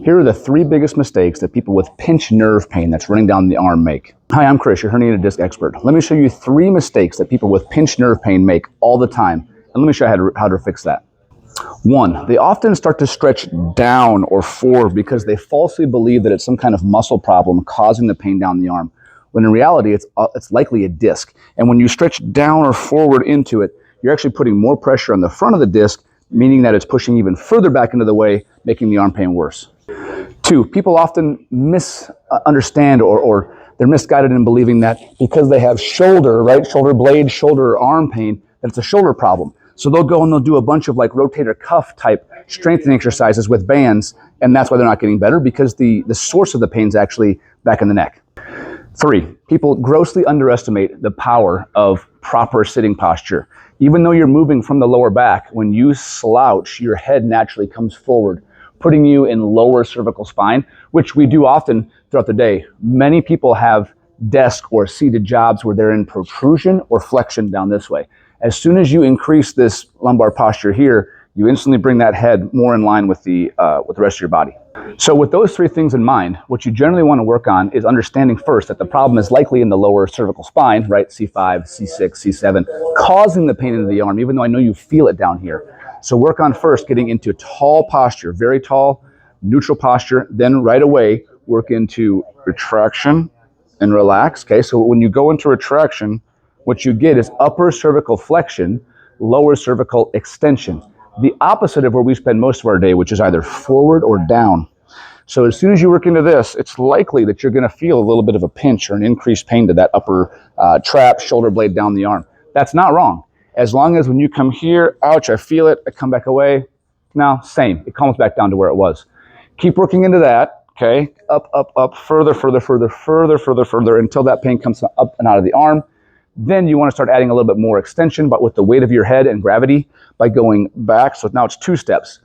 Here are the 3 biggest mistakes that people with pinched nerve pain that's running down the arm make. Hi, I'm Chris, your herniated disc expert. Let me show you 3 mistakes that people with pinched nerve pain make all the time, and let me show you how to fix that. 1, they often start to stretch down or forward because they falsely believe that it's some kind of muscle problem causing the pain down the arm, when in reality it's likely a disc. And when you stretch down or forward into it, you're actually putting more pressure on the front of the disc, meaning that it's pushing even further back into the way, making the arm pain worse. 2, people often misunderstand or they're misguided in believing that because they have shoulder blade, shoulder arm pain, that it's a shoulder problem. So they'll go and they'll do a bunch of like rotator cuff type strengthening exercises with bands, and that's why they're not getting better, because the source of the pain is actually back in the neck. 3, people grossly underestimate the power of proper sitting posture. Even though you're moving from the lower back, when you slouch, your head naturally comes forward, putting you in lower cervical spine, which we do often throughout the day. Many people have desk or seated jobs where they're in protrusion or flexion down this way. As soon as you increase this lumbar posture here, you instantly bring that head more in line with the rest of your body. So with those 3 things in mind, what you generally want to work on is understanding first that the problem is likely in the lower cervical spine, right? C5, C6, C7, causing the pain into the arm, even though I know you feel it down here. So work on first getting into tall posture, very tall, neutral posture, then right away work into retraction and relax. Okay, so when you go into retraction, what you get is upper cervical flexion, lower cervical extension. The opposite of where we spend most of our day, which is either forward or down. So as soon as you work into this, it's likely that you're going to feel a little bit of a pinch or an increased pain to that upper trap, shoulder blade down the arm. That's not wrong. As long as when you come here, ouch, I feel it, I come back away. Now, same. It comes back down to where it was. Keep working into that, okay? Up, further, until that pain comes up and out of the arm. Then you want to start adding a little bit more extension, but with the weight of your head and gravity by going back. So now it's 2 steps,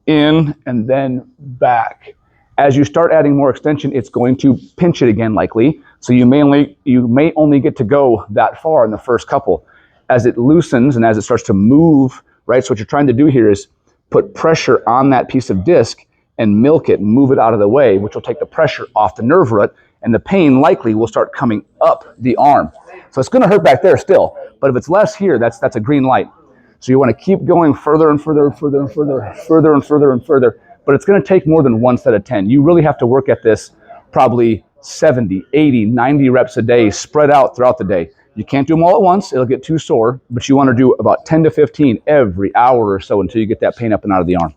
in and then back. As you start adding more extension, it's going to pinch it again likely. So you may only get to go that far in the first couple. As it loosens and as it starts to move, right? So what you're trying to do here is put pressure on that piece of disc and milk it, move it out of the way, which will take the pressure off the nerve root, and the pain likely will start coming up the arm. So it's going to hurt back there still, but if it's less here, that's a green light. So you want to keep going further and further, but it's going to take more than 1 set of 10. You really have to work at this probably 70, 80, 90 reps a day, spread out throughout the day. You can't do them all at once, it'll get too sore, but you want to do about 10 to 15 every hour or so until you get that pain up and out of the arm.